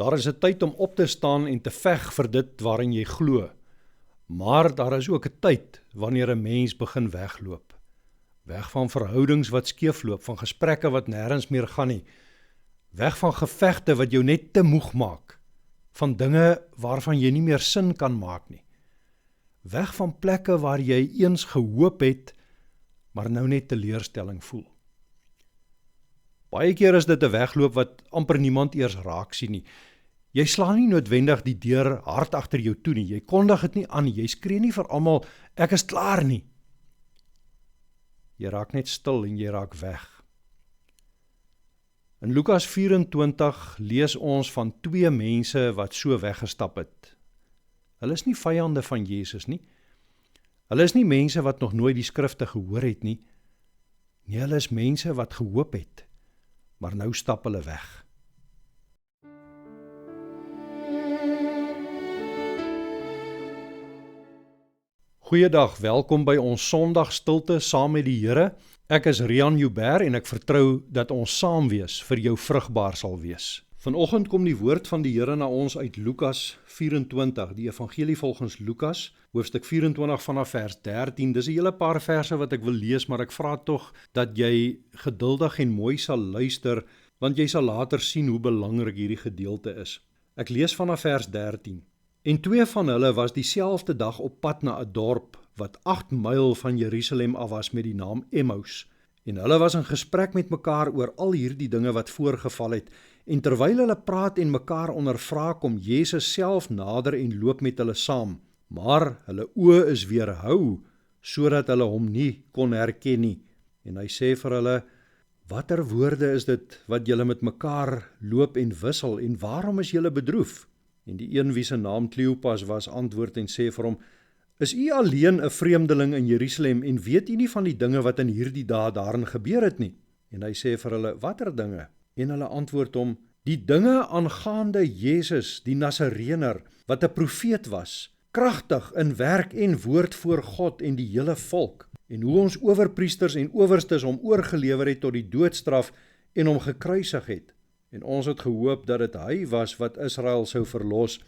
Daar is 'n tyd om op te staan en te veg vir dit waarin jy glo. Maar daar is ook 'n tyd wanneer 'n mens begin wegloop. Weg van verhoudings wat skeefloop, van gesprekke wat nêrens meer gaan nie. Weg van gevegte wat jou net te moeg maak. Van dinge waarvan jy nie meer sin kan maak nie. Weg van plekke waar jy eens gehoop het, maar nou net teleurstelling voel. Baie keer is dit 'n wegloop wat amper niemand eers raak sien nie. Jy slaan nie noodwendig die deur hard agter jou toe nie, jy kondig dit nie aan nie, jy skree nie vir almal, ek is klaar nie. Jy raak net stil en jy raak weg. In Lukas 24 lees ons van 2 mense wat so weggestap het. Hulle is nie vyande van Jesus nie. Hulle is nie mense wat nog nooit die skrifte gehoor het nie. Nee, hulle is mense wat gehoop het, maar nou stap hulle weg. Goeiedag, welkom by ons Sondagstilte saam met die Here. Ek is Rian Joubert en ek vertrou dat ons saam wees vir jou vrugbaar sal wees. Vanoggend kom die woord van die Here na ons uit Lukas 24, die evangelie volgens Lukas, hoofstuk 24 vanaf vers 13. Dis 'n hele paar verse wat ek wil lees, maar ek vra tog dat jy geduldig en mooi sal luister, want jy sal later sien hoe belangrik hierdie gedeelte is. Ek lees vanaf vers 13. En 2 van hulle was dieselfde dag op pad na 'n dorp wat 8 myl van Jerusalem af was met die naam Emmaus. En hulle was in gesprek met mekaar oor al hierdie dinge wat voorgeval het. En terwyl hulle praat en mekaar ondervra, kom Jesus self nader en loop met hulle saam. Maar hulle oë is weerhou, sodat hulle hom nie kon herken nie. En hy sê vir hulle, watter woorde is dit wat julle met mekaar loop en wissel, en waarom is julle bedroef? En die een wie se naam Kleopas was, antwoord en sê vir hom, is u alleen 'n vreemdeling in Jerusalem en weet u nie van die dinge wat in hierdie dae daarin gebeur het nie? En hy sê vir hulle, watter dinge? En hulle antwoord hom, die dinge aangaande Jesus, die Nasareëner, wat 'n profeet was, kragtig in werk en woord voor God en die hele volk, en hoe ons owerpriesters en owerstes hom oorgelewer het tot die doodstraf en hom gekruisig het. En ons het gehoop dat dit hy was wat Israel sou verlos,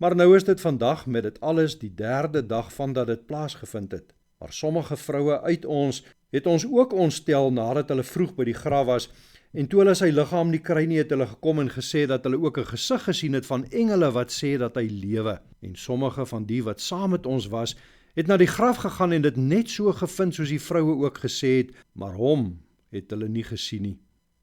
maar nou is dit vandag met dit alles die 3de dag van dat dit plaasgevind het. Maar sommige vroue uit ons het ons ook ontstel nadat hulle vroeg by die graf was, en toe hulle sy liggaam nie kry nie, het hulle gekom en gesê dat hulle ook 'n gesig gesien het van engele wat sê dat hy lewe. En sommige van die wat saam met ons was, het na die graf gegaan en dit net so gevind soos die vroue ook gesê het, maar hom het hulle nie gesien nie.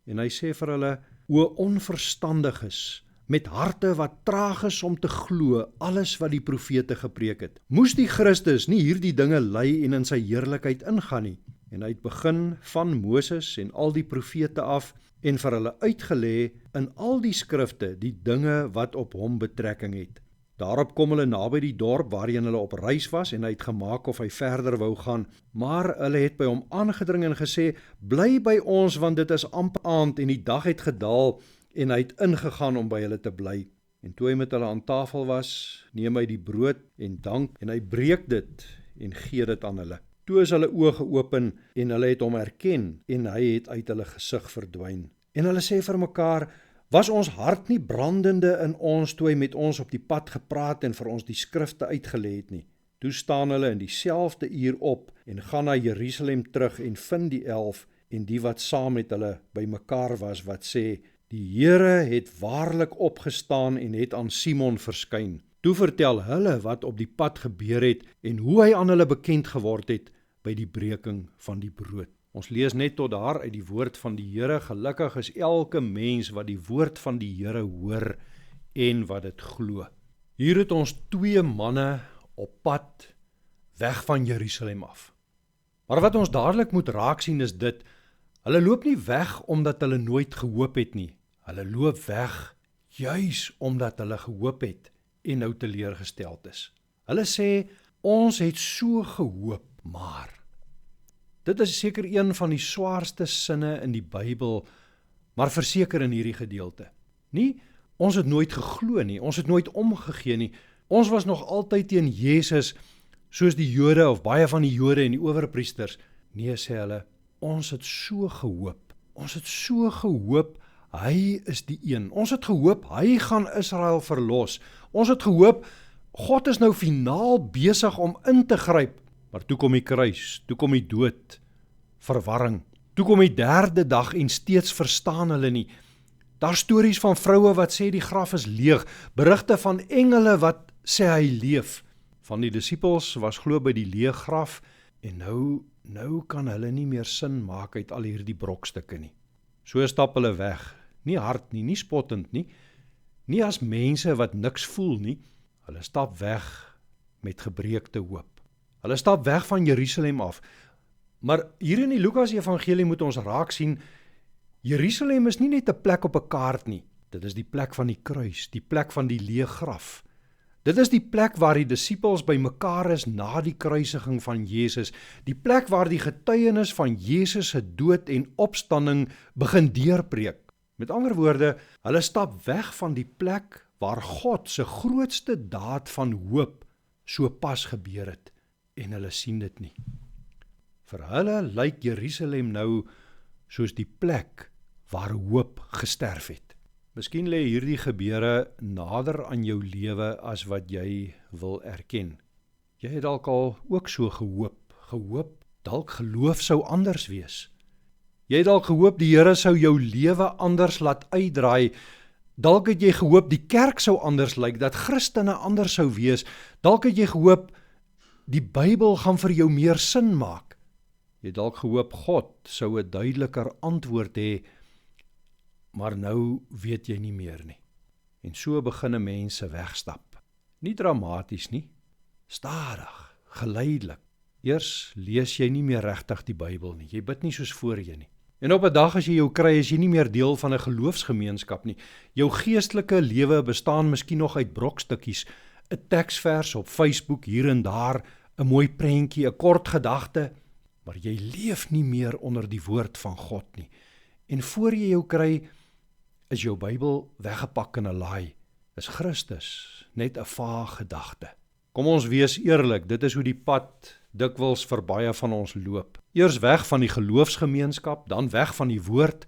En hy sê vir hulle, o onverstandiges, met harte wat traag is om te glo alles wat die profete gepreek het. Moes die Christus nie hierdie dinge ly en in sy heerlikheid ingaan nie? En hy het begin van Moses en al die profete af en vir hulle uitgelê in al die skrifte die dinge wat op hom betrekking het. Daarop kom hulle naby die dorp waarheen hulle op reis was en hy het gemaak of hy verder wou gaan, maar hulle het by hom aangedring en gesê, bly by ons want dit is amper aand en die dag het gedaal, en hy het ingegaan om by hulle te bly. En toe hy met hulle aan tafel was, neem hy die brood en dank en hy breek dit en gee dit aan hulle. Toe is hulle oë geopen en hulle het hom herken en hy het uit hulle gesig verdwyn. En hulle sê vir mekaar, was ons hart nie brandende in ons toe hy met ons op die pad gepraat en vir ons die skrifte uitgelê het nie? Toe staan hulle in dieselfde uur op en gaan na Jerusalem terug en vind die 11 en die wat saam met hulle by mekaar was wat sê, die Here het waarlik opgestaan en het aan Simon verskyn. Toe vertel hulle wat op die pad gebeur het en hoe hy aan hulle bekend geword het by die breking van die brood. Ons lees net tot daar uit die woord van die Here. Gelukkig is elke mens wat die woord van die Here hoor en wat dit glo. Hier het ons 2 manne op pad weg van Jerusalem af. Maar wat ons dadelik moet raak sien is dit, hulle loop nie weg omdat hulle nooit gehoop het nie. Hulle loop weg juis omdat hulle gehoop het en nou teleurgesteld is. Hulle sê, ons het so gehoop, maar. Dit is seker een van die swaarste sinne in die Bybel, maar verseker in hierdie gedeelte. Nie, ons het nooit geglo nie, ons het nooit omgegee nie, ons was nog altyd teen Jesus, soos die Jode of baie van die Jode en die owerpriesters. Nee, sê hulle, ons het so gehoop hy is die een. Ons het gehoop, hy gaan Israel verlos. Ons het gehoop, God is nou finaal besig om in te gryp. Maar toe kom die kruis, toe kom die dood, verwarring. Toe kom die derde dag en steeds verstaan hulle nie. Daar stories van vroue wat sê die graf is leeg, berigte van engele wat sê hy leef. Van die disippels was glo by die leë graf en nou kan hulle nie meer sin maak uit al hierdie brokstukke nie. So stap hulle weg, nie hard nie, nie spottend nie, nie as mense wat niks voel nie. Hulle stap weg met gebreekte hoop. Hulle stap weg van Jerusalem af. Maar hier in die Lukas evangelie moet ons raak sien, Jerusalem is nie net 'n plek op 'n kaart nie. Dit is die plek van die kruis, die plek van die leë graf. Dit is die plek waar die disippels bymekaar is na die kruisiging van Jesus, die plek waar die getuienis van Jesus se dood en opstanding begin deurbreek. Met ander woorde, hulle stap weg van die plek waar God se grootste daad van hoop so pas gebeur het en hulle sien dit nie. Vir hulle lyk Jerusalem nou soos die plek waar hoop gesterf het. Miskien lê hierdie gebeure nader aan jou lewe as wat jy wil erken. Jy het dalk al ook so gehoop, dalk geloof sou anders wees. Jy het dalk gehoop die Here sou jou lewe anders laat uitdraai. Dalk het jy gehoop die kerk sou anders lyk, dat Christene anders sou wees. Dalk het jy gehoop die Bybel gaan vir jou meer sin maak. Jy het dalk gehoop God sou 'n duideliker antwoord hê, maar nou weet jy nie meer nie. En so begin mense wegstap. Nie dramaties nie, stadig, geleidelik. Eers lees jy nie meer regtig die Bybel nie, jy bid nie soos voorheen nie. En op 'n dag as jy jou kry, is jy nie meer deel van 'n geloofsgemeenskap nie. Jou geestelike lewe bestaan miskien nog uit brokstukkies, 'n teksvers op Facebook hier en daar, 'n mooi prentjie, 'n kort gedagte, maar jy leef nie meer onder die woord van God nie. En voor jy jou kry, is jou Bybel weggepak in 'n laai. Is Christus net 'n vaag gedagte. Kom ons wees eerlik, dit is hoe die pad dikwels vir baie van ons loop. Eers weg van die geloofsgemeenskap, dan weg van die woord,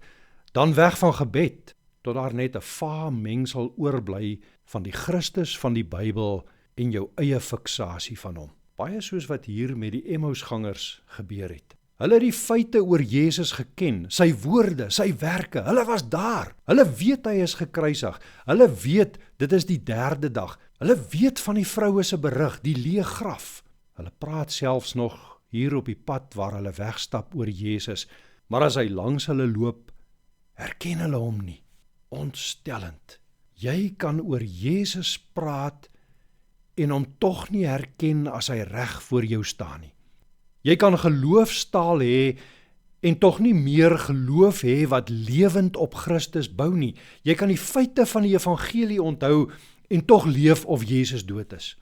dan weg van gebed, tot daar net 'n vaag mengsel oorbly van die Christus van die Bybel en jou eie fiksasie van hom. Baie soos wat hier met die Emmausgangers gebeur het. Hulle het die feite oor Jesus geken, sy woorde, sy werke, hulle was daar. Hulle weet hy is gekruisig, hulle weet dit is die derde dag, hulle weet van die vroue se berig, die leë graf. Hulle praat selfs nog hier op die pad waar hulle wegstap oor Jesus, maar as hy langs hulle loop, herken hulle hom nie. Ontstellend. Jy kan oor Jesus praat en hom tog nie herken as hy reg voor jou staan nie. Jy kan geloofstaal hê en tog nie meer geloof hê wat lewend op Christus bou nie. Jy kan die feite van die evangelie onthou en tog leef of Jesus dood is.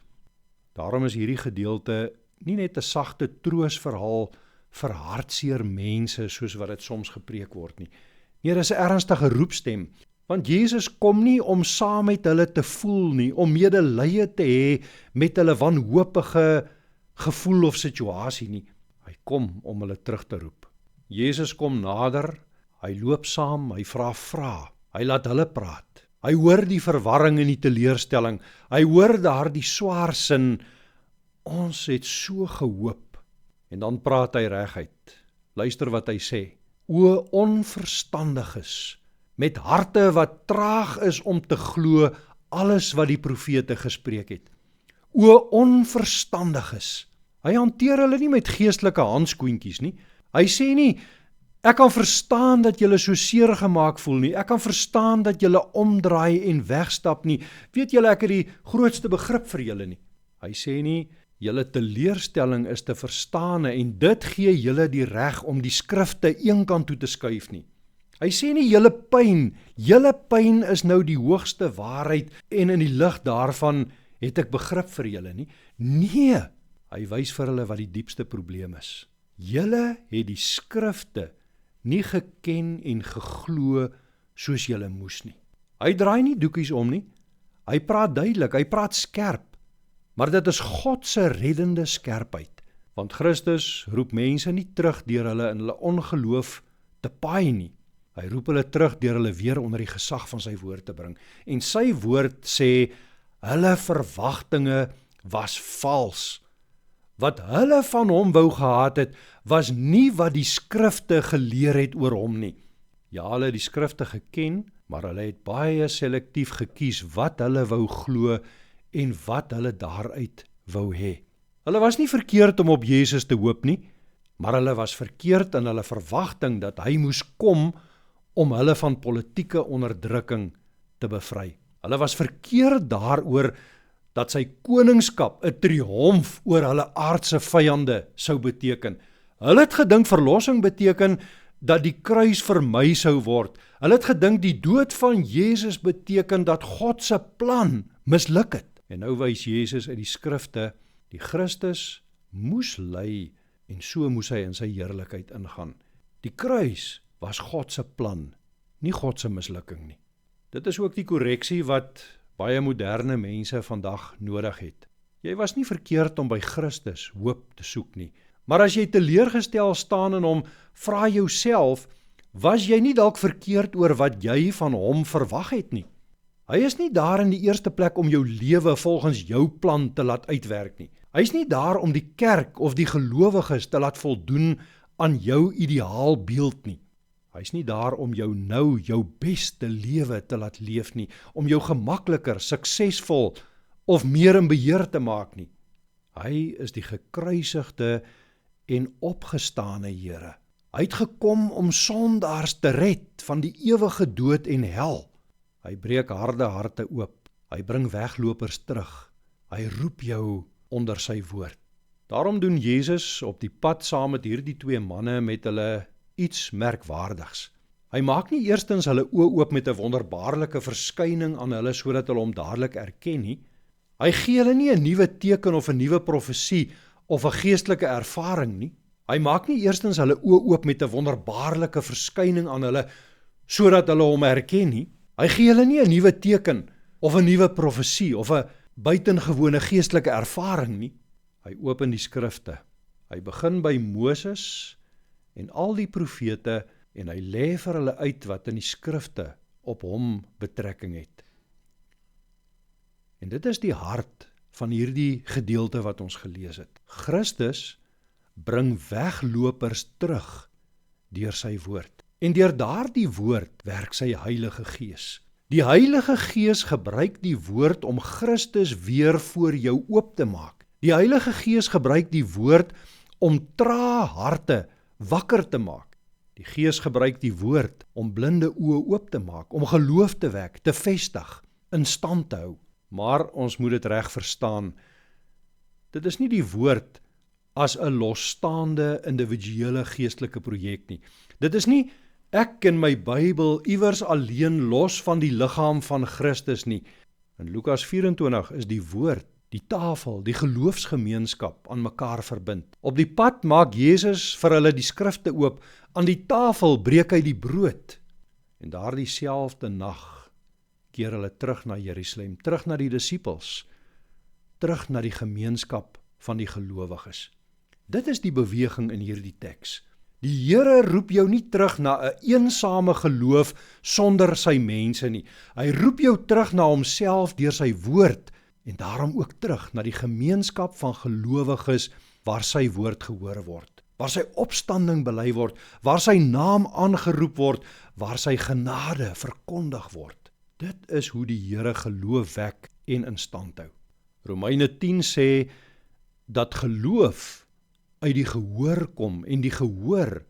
Daarom is hierdie gedeelte nie net 'n sagte troosverhaal vir hartseer mense soos wat dit soms gepreek word nie. Nee, dis 'n ernstige roepstem, want Jesus kom nie om saam met hulle te voel nie, om medelee te hê met hulle wanhoopige gevoel of situasie nie. Hy kom om hulle terug te roep. Jesus kom nader, hy loop saam, hy vra, hy laat hulle praat. Hy hoor die verwarring en die teleurstelling, hy hoor daardie swaar sin, ons het so gehoop, en dan praat hy reguit. Luister wat hy sê, o onverstandiges, met harte wat traag is om te glo alles wat die profete gespreek het. O onverstandiges, hy hanteer hulle nie met geestelike handskoentjies nie, hy sê nie, ek kan verstaan dat julle so seer gemaak voel nie, ek kan verstaan dat julle omdraai en wegstap nie, weet julle ek het die grootste begrip vir julle nie. Hy sê nie, julle teleurstelling is te verstaan en dit gee julle die reg om die skrifte eenkant toe te skuif nie. Hy sê nie, julle pyn is nou die hoogste waarheid en in die lig daarvan het ek begrip vir julle nie. Nee, hy wys vir hulle wat die diepste probleem is. Julle het die skrifte nie geken en geglo soos julle moes nie. Hy draai nie doekies om nie, hy praat duidelik, hy praat skerp, maar dit is God se reddende skerpheid, want Christus roep mense nie terug deur hulle in hulle ongeloof te paai nie. Hy roep hulle terug deur hulle weer onder die gesag van sy woord te bring. En sy woord sê, hulle verwagtinge was vals. Wat hulle van hom wou gehad het, was nie wat die skrifte geleer het oor hom nie. Ja, hulle het die skrifte geken, maar hulle het baie selektief gekies wat hulle wou glo en wat hulle daaruit wou hê. Hulle was nie verkeerd om op Jesus te hoop nie, maar hulle was verkeerd in hulle verwagting dat hy moes kom om hulle van politieke onderdrukking te bevry. Hulle was verkeerd daaroor dat sy koningskap 'n triomf oor hulle aardse vyande sou beteken. Hulle het gedink verlossing beteken dat die kruis vermy sou word. Hulle het gedink die dood van Jesus beteken dat God se plan misluk het. En nou wys Jesus uit die skrifte, die Christus moes ly en so moes hy in sy heerlikheid ingaan. Die kruis was God se plan, nie God se mislukking nie. Dit is ook die korreksie wat baie moderne mense vandag nodig het. Jy was nie verkeerd om by Christus hoop te soek nie, maar as jy teleurgestel staan in hom, vra jouself, was jy nie dalk verkeerd oor wat jy van hom verwag het nie? Hy is nie daar in die eerste plek om jou lewe volgens jou plan te laat uitwerk nie. Hy is nie daar om die kerk of die gelowiges te laat voldoen aan jou ideaalbeeld nie. Hy is nie daar om jou nou jou beste lewe te laat leef nie, om jou gemakliker, suksesvol of meer in beheer te maak nie. Hy is die gekruisigde en opgestane Here. Hy het gekom om sondaars te red van die ewige dood en hel. Hy breek harde harte oop. Hy bring weglopers terug. Hy roep jou onder sy woord. Daarom doen Jesus op die pad saam met hierdie twee manne met hulle iets merkwaardigs. Hy maak nie eerstens hulle oë oop met 'n wonderbaarlike verskyning aan hulle sodat hulle hom dadelik erken nie. Hy gee hulle nie 'n nuwe teken of 'n nuwe profesie of 'n geestelike ervaring nie. Hy maak nie eerstens hulle oë oop met 'n wonderbaarlike verskyning aan hulle sodat hulle hom herken nie. Hy gee hulle nie 'n nuwe teken of 'n nuwe profesie of 'n buitengewone geestelike ervaring nie. Hy open die skrifte. Hy begin by Moses en al die profete en hy lê vir hulle uit wat in die skrifte op hom betrekking het. En dit is die hart van hierdie gedeelte wat ons gelees het. Christus bring weglopers terug deur sy woord. En deur daardie woord werk sy Heilige Gees. Die Heilige Gees gebruik die woord om Christus weer voor jou oop te maak. Die Heilige Gees gebruik die woord om trae harte wakker te maak. Die Gees gebruik die woord om blinde oë oop te maak, om geloof te wek, te vestig, in stand te hou. Maar ons moet dit reg verstaan. Dit is nie die woord as 'n losstaande individuele geestelike projek nie. Dit is nie ek en my Bybel iewers alleen los van die liggaam van Christus nie. In Lukas 24 is die woord, die tafel, die geloofsgemeenskap aan mekaar verbind. Op die pad maak Jesus vir hulle die skrifte oop, aan die tafel breek hy die brood. En daardie selfde nag keer hulle terug na Jerusalem, terug na die disippels, terug na die gemeenskap van die gelowiges. Dit is die beweging in hierdie teks. Die Here roep jou nie terug na 'n eensame geloof sonder sy mense nie. Hy roep jou terug na homself deur sy woord en daarom ook terug na die gemeenskap van gelowiges waar sy woord gehoor word, waar sy opstanding bely word, waar sy naam aangeroep word, waar sy genade verkondig word. Dit is hoe die Here geloof wek en in stand hou. Romeine 10 sê dat geloof uit die gehoor kom en die gehoor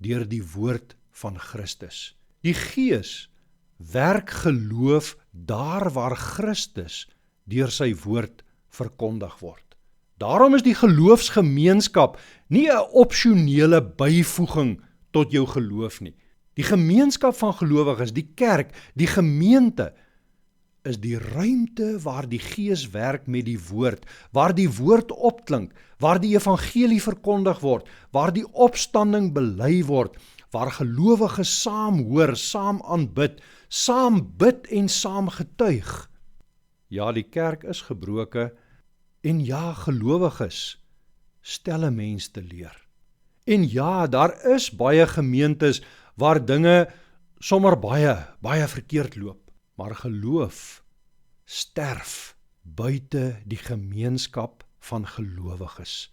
deur die woord van Christus. Die Gees werk geloof daar waar Christus deur sy woord verkondig word. Daarom is die geloofsgemeenskap nie 'n opsionele byvoeging tot jou geloof nie. Die gemeenskap van gelowiges, die kerk, die gemeente, is die ruimte waar die Gees werk met die woord, waar die woord opklink, waar die evangelie verkondig word, waar die opstanding bely word, waar gelowiges saam hoor, saam aanbid, saam bid en saam getuig. Ja, die kerk is gebroke en ja, gelowiges stel 'n mens te leer. En ja, daar is baie gemeentes waar dinge sommer baie verkeerd loop. Maar geloof sterf buite die gemeenskap van gelowiges.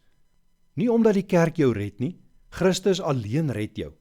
Nie omdat die kerk jou red nie, Christus alleen red jou.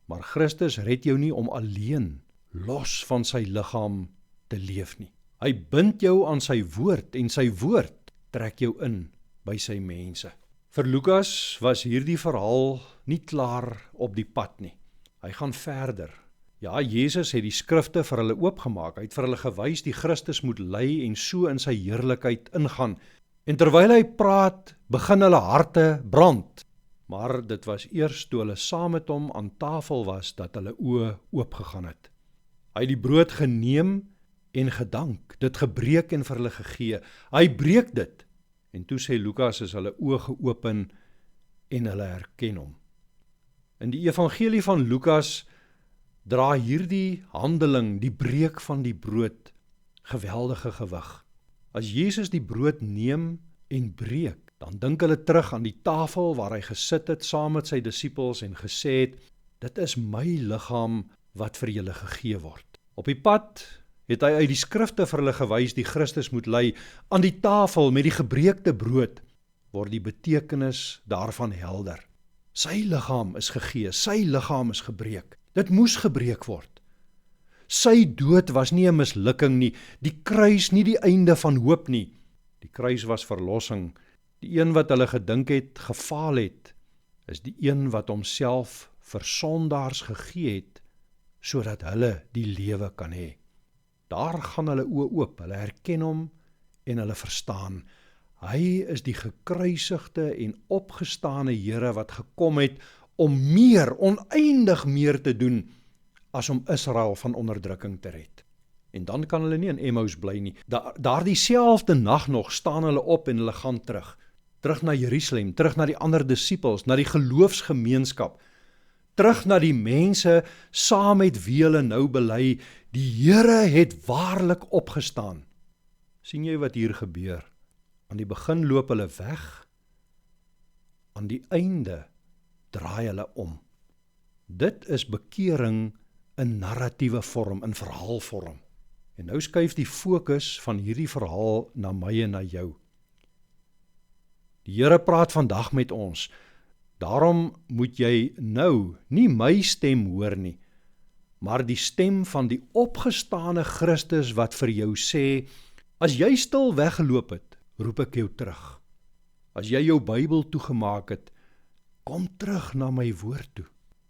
Maar Christus red jou nie om alleen los van sy liggaam te leef nie. Hy bind jou aan sy woord en sy woord trek jou in by sy mense. Vir Lukas was hierdie verhaal nie klaar op die pad nie. Hy gaan verder. Ja, Jesus het die skrifte vir hulle oopgemaak. Hy het vir hulle gewys die Christus moet ly en so in sy heerlikheid ingaan. En terwyl hy praat, begin hulle harte brand. Maar dit was eers toe hulle saam met hom aan tafel was dat hulle oë oopgegaan het. Hy het die brood geneem en gedank, dit gebreek en vir hulle gegee. Hy breek dit. En toe sê Lukas is hulle oë geopen en hulle herken hom. In die evangelie van Lukas dra hierdie handeling, die breek van die brood, geweldige gewig. As Jesus die brood neem en breek, dan dink hulle terug aan die tafel waar hy gesit het saam met sy disippels en gesê het, dit is my liggaam wat vir julle gegee word. Op die pad het hy uit die skrifte vir hulle gewys die Christus moet ly. Aan die tafel met die gebreekte brood word die betekenis daarvan helder. Sy liggaam is gegee, sy liggaam is gebreek. Dit moes gebreek word. Sy dood was nie 'n mislukking nie, die kruis nie die einde van hoop nie. Die kruis was verlossing. Die een wat hulle gedink het, gefaal het, is die een wat homself vir sondaars gegee het, sodat hulle die lewe kan hê. Daar gaan hulle oë oop, hulle herken hom en hulle verstaan. Hy is die gekruisigde en opgestane Here wat gekom het om meer, oneindig meer te doen, as om Israel van onderdrukking te red. En dan kan hulle nie in Emmaus bly nie. Daardie selfde nag nog staan hulle op en hulle gaan terug na Jerusalem, terug na die ander disippels, na die geloofsgemeenskap, terug na die mense saam met wie hulle nou bely, die Here het waarlik opgestaan. Sien jy wat hier gebeur? Aan die begin loop hulle weg, aan die einde draai hulle om. Dit is bekering in narratiewe vorm, in verhaalvorm. En nou skuif die fokus van hierdie verhaal na my en na jou. Die Here praat vandag met ons. Daarom moet jy nou nie my stem hoor nie, maar die stem van die opgestane Christus wat vir jou sê, as jy stil weggeloop het, roep ek jou terug. As jy jou Bybel toegemaak het, kom terug na my woord toe.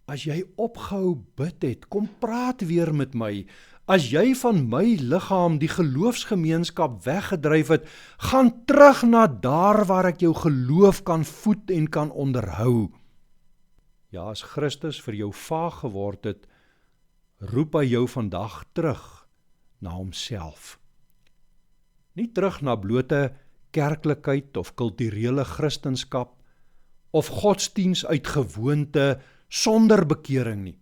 As jy opgehou bid het, kom praat weer met my. As jy van my liggaam die geloofsgemeenskap weggedryf het, gaan terug na daar waar ek jou geloof kan voed en kan onderhou. Ja, as Christus vir jou vaag geword het, roep hy jou vandag terug na homself. Nie terug na blote kerklikheid of kulturele Christenskap of godsdiens uit gewoonte sonder bekering nie.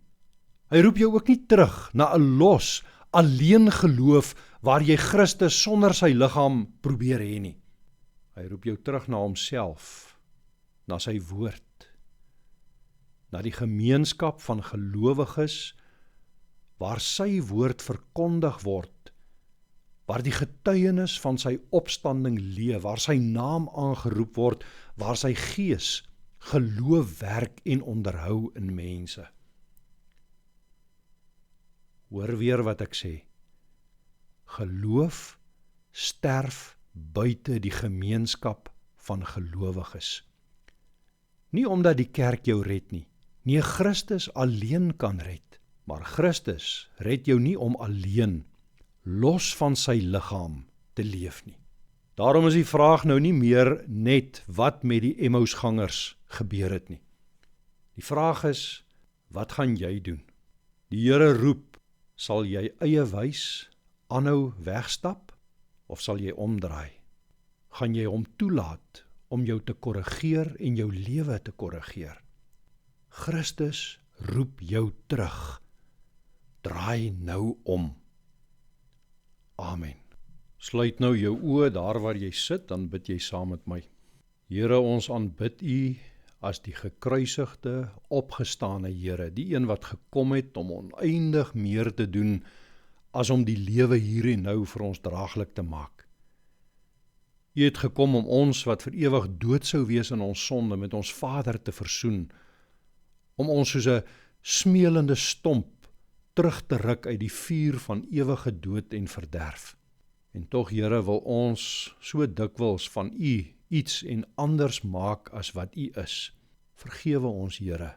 Hy roep jou ook nie terug na 'n los, alleen geloof waar jy Christus sonder sy liggaam probeer hê nie. Hy roep jou terug na homself, na sy woord, na die gemeenskap van gelowiges waar sy woord verkondig word, waar die getuienis van sy opstanding leef, waar sy naam aangeroep word, waar sy gees geloof werk en onderhou in mense. Hoor weer wat ek sê. Geloof sterf buite die gemeenskap van gelowiges. Nie omdat die kerk jou red nie. Nee, Christus alleen kan red. Maar Christus red jou nie om alleen, los van sy liggaam, te leef nie. Daarom is die vraag nou nie meer net wat met die Emmausgangers gebeur het nie. Die vraag is, wat gaan jy doen? Die Here roep, sal jy eie wys aanhou wegstap, of sal jy omdraai? Gaan jy hom toelaat om jou te korrigeer en jou lewe te korrigeer? Christus roep jou terug. Draai nou om. Amen. Sluit nou jou oë daar waar jy sit, dan bid jy saam met my. Here, ons aanbid U as die gekruisigde, opgestane Here, die een wat gekom het om oneindig meer te doen, as om die lewe hier en nou vir ons draaglik te maak. U het gekom om ons wat vir ewig dood sou wees in ons sonde met ons Vader te versoen, om ons soos 'n smeulende stomp terug te ruk uit die vuur van ewige dood en verderf. En tog, Here, wil ons so dikwels van U iets en anders maak as wat U is. Vergewe ons, Here.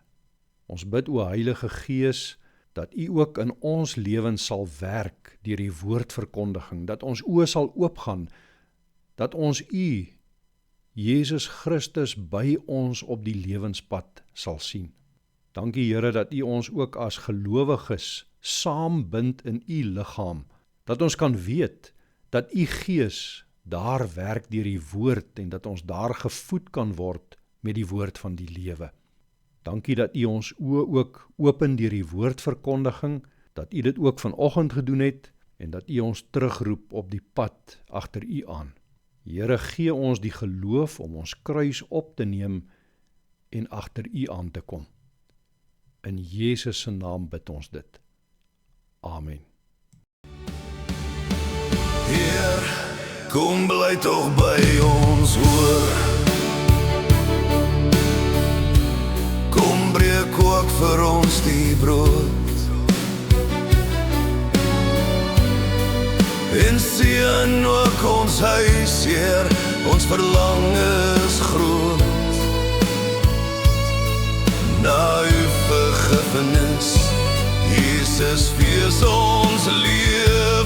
Ons bid, o Heilige Gees, dat U ook in ons lewens sal werk deur die woordverkondiging, dat ons oë sal oopgaan, dat ons U, Jesus Christus, by ons op die lewenspad sal sien. Dankie, Here, dat U ons ook as gelowiges saambind in U liggaam, dat ons kan weet dat U Gees daar werk deur die woord en dat ons daar gevoed kan word met die woord van die lewe. Dankie dat U ons oë ook open deur die woordverkondiging, dat U dit ook vanoggend gedoen het en dat U ons terugroep op die pad agter U aan. Here, gee ons die geloof om ons kruis op te neem en agter U aan te kom. In Jesus se naam bid ons dit. Amen. Heer, kom bly tog by ons, hoor. Kom breek ook vir ons die brood en seën ook ons huis, Heer, ons verlang is groot na U vergifnis. Jesus, wees ons lewe